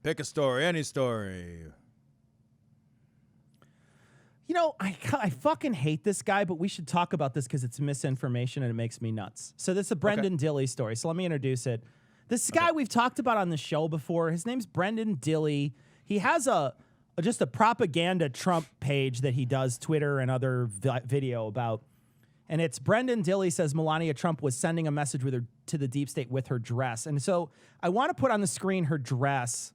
Pick a story, any story. You know, I fucking hate this guy, but we should talk about this because it's misinformation and it makes me nuts. So this is a Brendan Dilley story. So let me introduce it. This guy we've talked about on the show before. His name's Brendan Dilley. He has just a propaganda Trump page that he does Twitter and other video about. And it's Brendan Dilley says Melania Trump was sending a message with her to the deep state with her dress. And so I want to put on the screen her dress.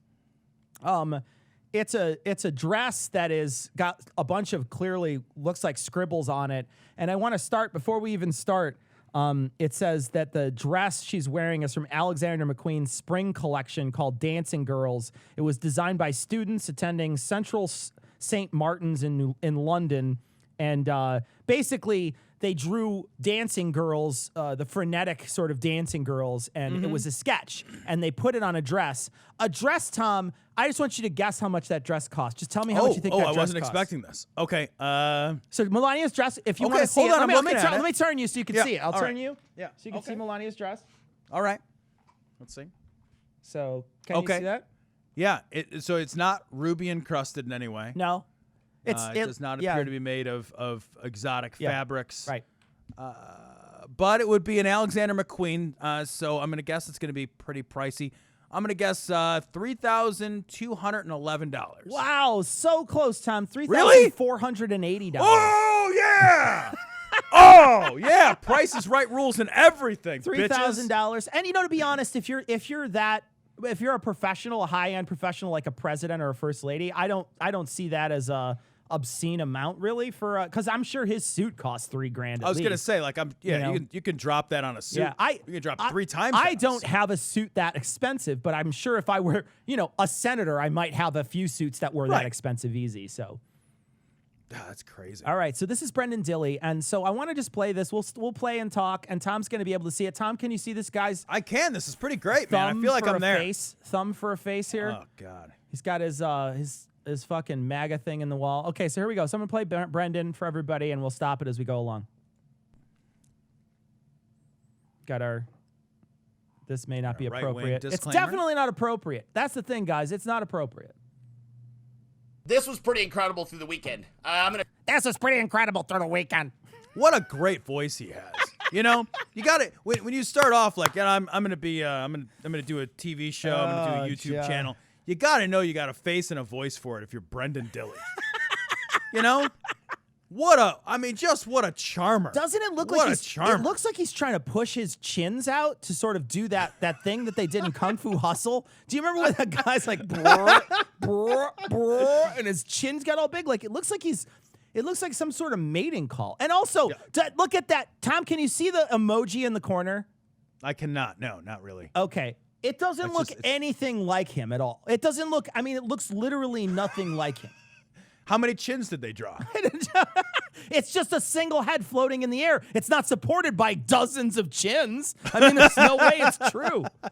It's a dress that is got a bunch of clearly looks like scribbles on it. And I want to start, before we even start, it says that the dress she's wearing is from Alexander McQueen's spring collection called Dancing Girls. It was designed by students attending Central St. Martin's in London. And basically, they drew dancing girls, the frenetic sort of dancing girls, and it was a sketch. And they put it on a dress. A dress, Tom, I just want you to guess how much that dress cost. Just tell me how much you think that dress cost. I wasn't expecting this. Okay. So Melania's dress, if you want to see hold it, on, let me turn you so you can see it. I'll turn you. Yeah. So you can see Melania's dress. All right. Let's see. So can you see that? Yeah. So it's not ruby encrusted in any way. No. It does not appear to be made of exotic fabrics. Right. But it would be an Alexander McQueen, so I'm going to guess it's going to be pretty pricey. I'm going to guess $3,211. Wow, so close, Tom. $3,480. Oh, yeah! Oh, yeah. Price is right rules and everything, $3,000. And, you know, to be honest, if you're a professional, a high-end professional like a president or a first lady, I don't see that as a obscene amount really for because I'm sure his suit costs $3,000. I was gonna say you can drop that on a suit. Yeah, you can drop 3 times. I don't have a suit that expensive, but I'm sure if I were a senator, I might have a few suits that were that expensive easy. So that's crazy. All right, so this is Brendan Dilley, and so I want to just play this. We'll play and talk, and Tom's going to be able to see it. Tom, can you see this guy's? I can. This is pretty great, man. I feel like I'm there. Thumb for a face here. Oh God. He's got his fucking MAGA thing in the wall. Okay, so here we go. So I'm going to play Brendan for everybody, and we'll stop it as we go along. Got our... This may not be appropriate. It's definitely not appropriate. That's the thing, guys. It's not appropriate. This was pretty incredible through the weekend. This was pretty incredible through the weekend. What a great voice he has. You know, you got it when you start off like, I'm gonna be I'm gonna do a TV show. I'm gonna do a YouTube channel. You got to know you got a face and a voice for it if you're Brendan Dilley. You know? What a charmer. Doesn't it look like it looks like he's trying to push his chins out to sort of do that thing that they did in Kung Fu Hustle? Do you remember when that guy's like, brr, brr, brr, and his chin's got all big? Like, it looks like some sort of mating call. And also, look at that. Tom, can you see the emoji in the corner? I cannot. No, not really. Okay. It doesn't look anything like him at all. It doesn't look, it looks literally nothing like him. How many chins did they draw? It's just a single head floating in the air. It's not supported by dozens of chins. There's no way it's true. I'm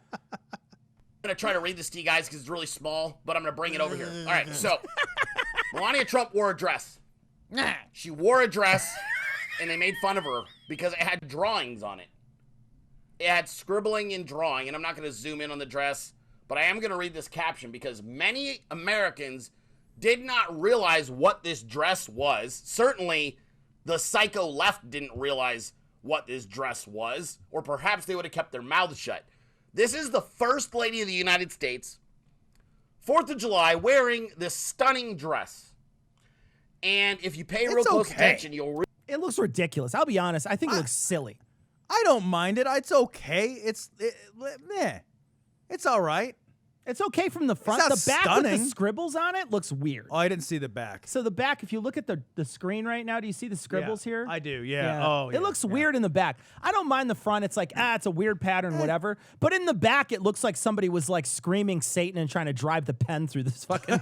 going to try to read this to you guys because it's really small, but I'm going to bring it over here. All right, so Melania Trump wore a dress. She wore a dress, and they made fun of her because it had drawings on it. It had scribbling and drawing, and I'm not going to zoom in on the dress, but I am going to read this caption because many Americans did not realize what this dress was. Certainly, the psycho left didn't realize what this dress was, or perhaps they would have kept their mouths shut. This is the First Lady of the United States, 4th of July, wearing this stunning dress. And if you pay real close attention, you'll... It looks ridiculous. I'll be honest. I think it looks silly. I don't mind it. It's okay. It's all right. It's okay from the front. The back with the scribbles on it looks weird. Oh, I didn't see the back. So the back, if you look at the screen right now, do you see the scribbles here? I do, yeah. Oh, yeah. It looks weird in the back. I don't mind the front. It's like, it's a weird pattern, whatever. But in the back, it looks like somebody was like screaming Satan and trying to drive the pen through this fucking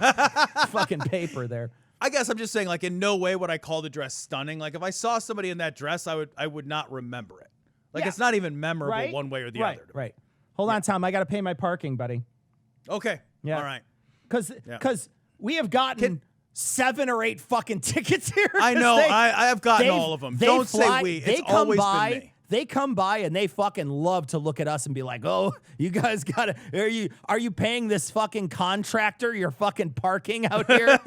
fucking paper there. I guess I'm just saying, like, in no way would I call the dress stunning. Like, if I saw somebody in that dress, I would not remember it. Like, it's not even memorable one way or the other. Right. Hold on, Tom. I got to pay my parking, buddy. Okay. Yeah. All right. Because we have gotten 7 or 8 fucking tickets here. I know. I have gotten all of them. Don't say we. It's always been me. they come by and they fucking love to look at us and be like, oh, you guys gotta, are you paying this fucking contractor your fucking parking out here?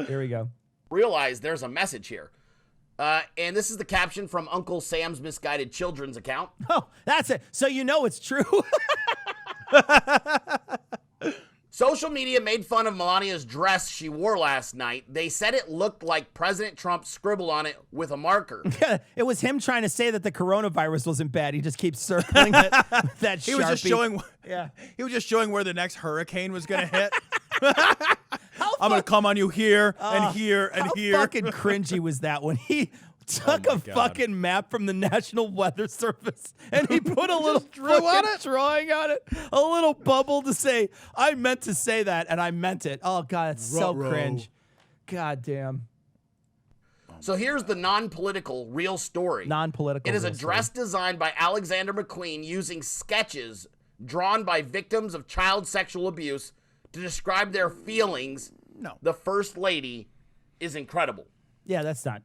Here we go. Realize there's a message here. And this is the caption from Uncle Sam's Misguided Children's account. Oh, that's it. So you know it's true. Social media made fun of Melania's dress she wore last night. They said it looked like President Trump scribbled on it with a marker. Yeah, it was him trying to say that the coronavirus wasn't bad. He just keeps circling it with that Sharpie. He was just showing. Yeah. He was just showing where the next hurricane was gonna hit. I'm gonna come on you here and here and here. How fucking cringy was that when he took a fucking map from the National Weather Service and he put a little drawing on it, a little bubble to say, I meant to say that and I meant it. Oh God, it's so cringe. God damn. So here's the non-political real story. Non-political. It is a dress designed by Alexander McQueen using sketches drawn by victims of child sexual abuse to describe their feelings. No. The First Lady is incredible. Yeah, that's not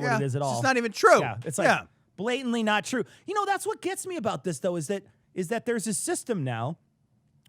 what it is at all. It's not even true. Yeah, it's like blatantly not true. You know, that's what gets me about this though, is that there's a system now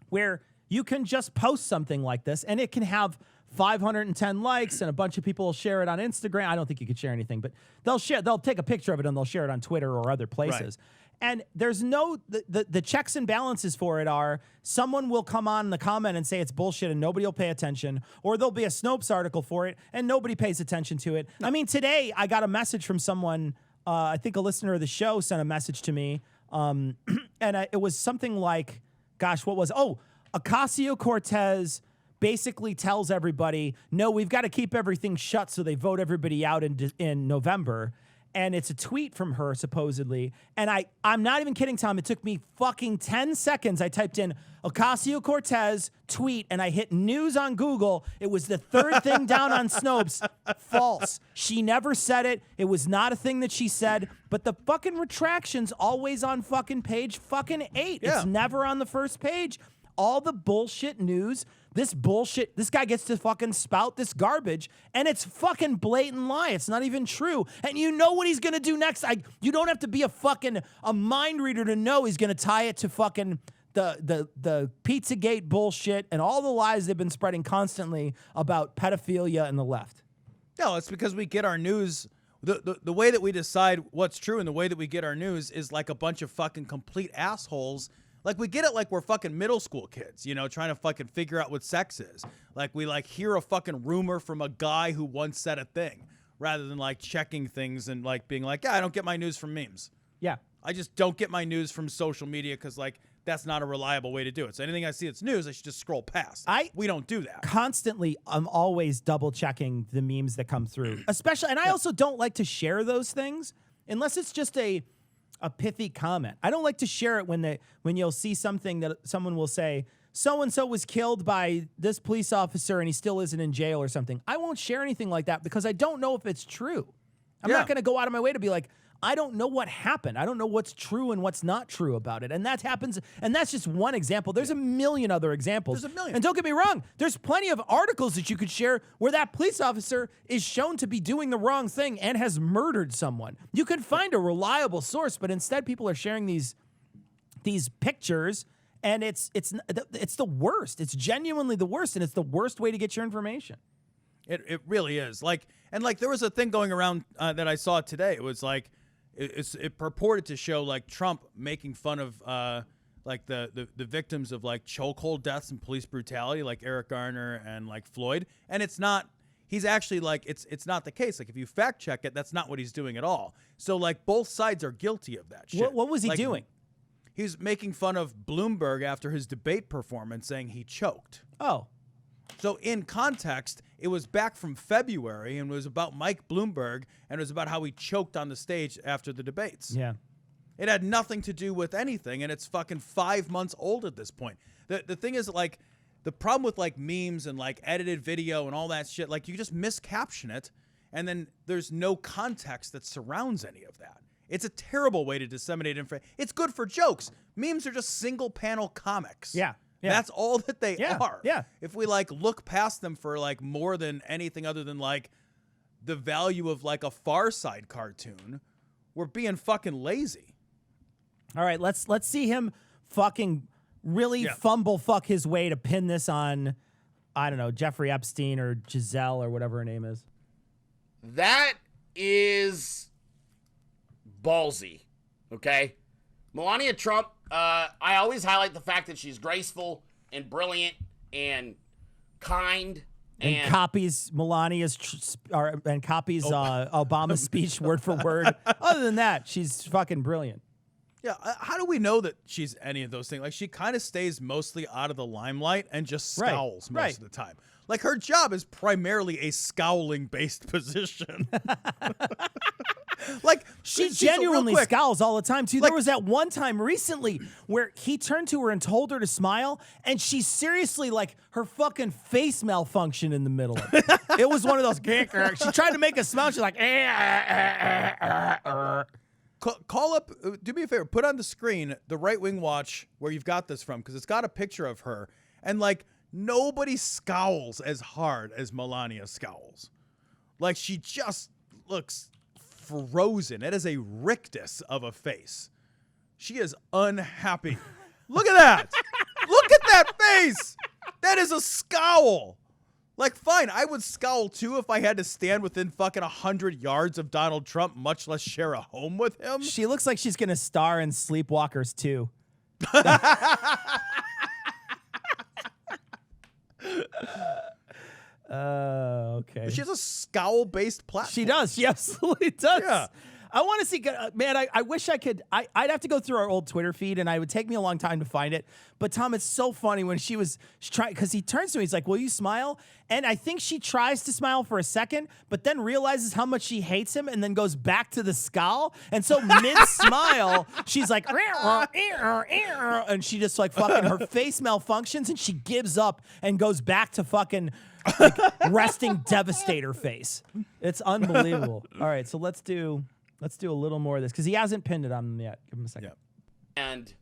where you can just post something like this and it can have 510 likes and a bunch of people will share it on Instagram. I don't think you could share anything, but they'll take a picture of it and they'll share it on Twitter or other places. Right. And there's the checks and balances for it are someone will come on in the comment and say it's bullshit and nobody will pay attention, or there'll be a Snopes article for it and nobody pays attention to it. No. I mean, today I got a message from someone, I think a listener of the show sent a message to me, and it was something like, gosh, what was it? Oh, Ocasio-Cortez basically tells everybody, no, we've got to keep everything shut so they vote everybody out in November. And it's a tweet from her, supposedly. And I'm not even kidding, Tom. It took me fucking 10 seconds. I typed in Ocasio-Cortez tweet, and I hit news on Google. It was the third thing down on Snopes. False. She never said it. It was not a thing that she said. But the fucking retraction's always on fucking page fucking 8. Yeah. It's never on the first page. All the bullshit news, this guy gets to fucking spout this garbage, and it's fucking blatant lie. It's not even true. And you know what he's going to do next. You don't have to be a mind reader to know he's going to tie it to fucking the Pizzagate bullshit and all the lies they've been spreading constantly about pedophilia and the left. No, it's because we get our news. The way that we decide what's true and the way that we get our news is like a bunch of fucking complete assholes. Like, we get it like we're fucking middle school kids, you know, trying to fucking figure out what sex is. Like, we, like, hear a fucking rumor from a guy who once said a thing, rather than, like, checking things and, like, being like, yeah, I don't get my news from memes. Yeah. I just don't get my news from social media because, like, that's not a reliable way to do it. So anything I see that's news, I should just scroll past. We don't do that. Constantly, I'm always double-checking the memes that come through. Especially, and I also don't like to share those things unless it's just a pithy comment. I don't like to share it when you'll see something that someone will say, so-and-so was killed by this police officer and he still isn't in jail or something. I won't share anything like that because I don't know if it's true. I'm not going to go out of my way to be like, I don't know what happened. I don't know what's true and what's not true about it. And that happens, and that's just one example. There's a million other examples. There's a million. And don't get me wrong, there's plenty of articles that you could share where that police officer is shown to be doing the wrong thing and has murdered someone. You could find a reliable source, but instead people are sharing these pictures, and it's the worst. It's genuinely the worst, and it's the worst way to get your information. It really is. Like, and like there was a thing going around that I saw today. It was like, it purported to show like Trump making fun of like the victims of like chokehold deaths and police brutality, like Eric Garner and like Floyd. And it's not. He's actually like it's not the case. Like if you fact check it, that's not what he's doing at all. So like both sides are guilty of that shit. What was he doing? He's making fun of Bloomberg after his debate performance, saying he choked. Oh. So in context, it was back from February and it was about Mike Bloomberg and it was about how he choked on the stage after the debates. Yeah. It had nothing to do with anything, and it's fucking 5 months old at this point. The thing is, like, the problem with, like, memes and, like, edited video and all that shit, like, you just miscaption it, and then there's no context that surrounds any of that. It's a terrible way to disseminate information. It's good for jokes. Memes are just single-panel comics. Yeah. Yeah. That's all that they are. Yeah. If we like look past them for like more than anything other than like the value of like a Far Side cartoon we're being fucking lazy. All right, let's see him fucking really fumble fuck his way to pin this on, I don't know, Jeffrey Epstein or Giselle or whatever her name is. That is ballsy, okay? Melania Trump, I always highlight the fact that she's graceful and brilliant and kind. And copies Melania's Obama's speech word for word. Other than that, she's fucking brilliant. Yeah, how do we know that she's any of those things? Like, she kind of stays mostly out of the limelight and just scowls most of the time. Like, her job is primarily a scowling-based position. Like, she genuinely scowls all the time, too. Like, there was that one time recently where he turned to her and told her to smile, and she seriously, like, her fucking face malfunctioned in the middle of it. It was one of those... She tried to make a smile. She's like... Call up, do me a favor, put on the screen the Right Wing Watch where you've got this from, because it's got a picture of her, and, like, nobody scowls as hard as Melania scowls. Like, she just looks frozen. It is a rictus of a face. She is unhappy. Look at that. Look at that face. That is a scowl. Like, fine, I would scowl too if I had to stand within fucking 100 yards of Donald Trump, much less share a home with him. She looks like she's going to star in Sleepwalkers 2. Okay. She has a scowl-based platform. She does. She absolutely does. Yeah. I want to see, man, I wish I could, I'd have to go through our old Twitter feed, and it would take me a long time to find it. But, Tom, it's so funny when she trying, because he turns to me, he's like, will you smile? And I think she tries to smile for a second, but then realizes how much she hates him and then goes back to the scowl. And so mid-smile, she's like, and she just like fucking, her face malfunctions, and she gives up and goes back to fucking like resting devastator face. It's unbelievable. All right, so let's do a little more of this, because he hasn't pinned it on them yet. Give him a second. Yep. And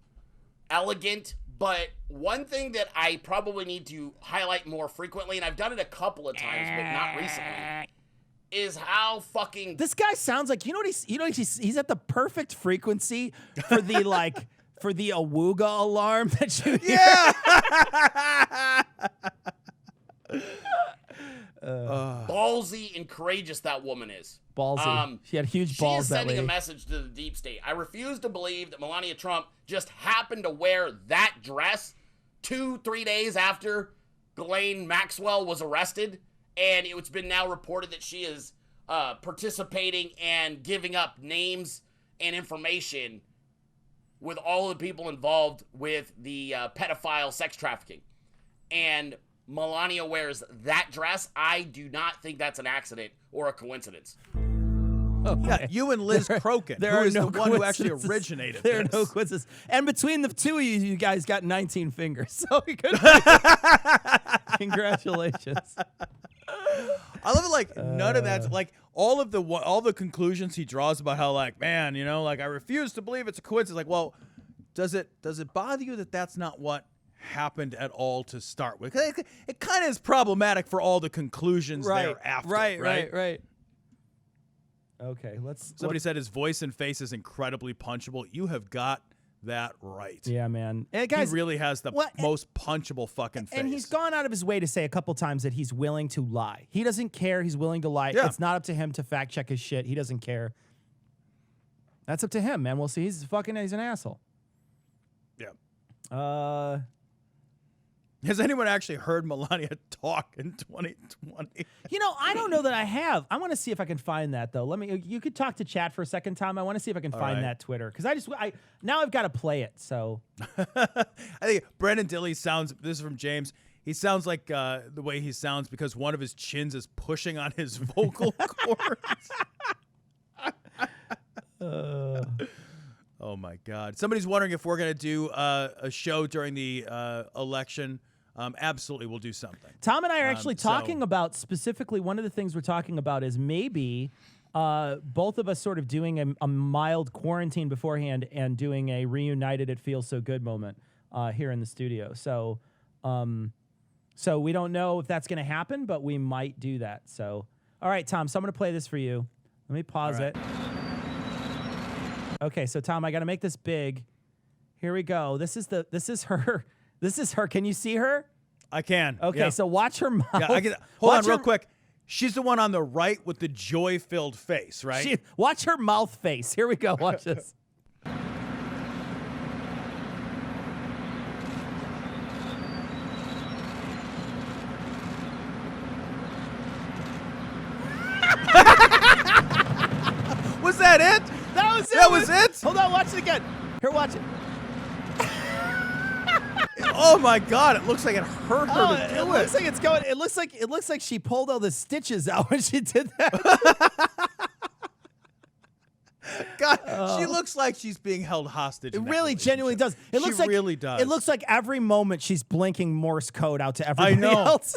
elegant, but one thing that I probably need to highlight more frequently, and I've done it a couple of times, but not recently, is how fucking... This guy sounds like, he's at the perfect frequency for the, like, for the awooga alarm that you hear. Yeah! Ballsy and courageous that woman is. Ballsy. She had huge balls. She is sending a message to the deep state. I refuse to believe that Melania Trump just happened to wear that dress 2-3 days after Ghislaine Maxwell was arrested, and it's been now reported that she is participating and giving up names and information with all the people involved with the pedophile sex trafficking. And Melania wears that dress. I do not think that's an accident or a coincidence. Okay. Yeah, you and Liz Crokin, who is the one who actually originated There this. are no coincidences. And between the two of you guys got 19 fingers. So you could congratulations. I love it. Like, none of that's like all the conclusions he draws about how, like, man, you know, like, I refuse to believe it's a coincidence. Like, well, does it bother you that that's not what happened at all to start with? It kind of is problematic for all the conclusions thereafter. Right. Okay, Somebody said his voice and face is incredibly punchable. You have got that right. Yeah, man. And guys, he really has the most punchable fucking face. And he's gone out of his way to say a couple times that he's willing to lie. He doesn't care. He's willing to lie. Yeah. It's not up to him to fact check his shit. He doesn't care. That's up to him, man. We'll see. He's an asshole. Yeah. Has anyone actually heard Melania talk in 2020? You know, I don't know that I have. I want to see if I can find that, though. You could talk to chat for a second, Tom. I want to see if I can find that Twitter, because now I've got to play it. So I think Brendan Dilley sounds. This is from James. He sounds like the way he sounds because one of his chins is pushing on his vocal cords. Oh my God! Somebody's wondering if we're gonna do a show during the election. Absolutely, we'll do something. Tom and I are actually talking about, specifically, one of the things we're talking about is maybe both of us sort of doing a mild quarantine beforehand and doing a reunited It Feels So Good moment here in the studio. So we don't know if that's going to happen, but we might do that. So, all right, Tom, so I'm going to play this for you. Let me pause it. Okay, so Tom, I got to make this big. Here we go. This is her. This is her. Can you see her? I can. Okay, yeah. so watch her mouth. Yeah, I can. Hold on, Watch real her- quick. She's the one on the right with the joy-filled face, right? Watch her mouth face. Here we go. Watch this. Was that it? That was it. That was it? Hold on. Watch it again. Here, watch it. Oh my God! It looks like it hurt her to do it looks like it's going. It looks like she pulled all the stitches out when she did that. God, she looks like she's being held hostage. It in that really genuinely does. relationship. It looks She like really does. It looks like every moment she's blinking Morse code out to everybody I know. else.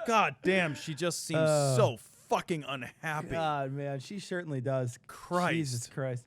God damn. She just seems so fucking unhappy. God, man, she certainly does. Christ. Jesus Christ.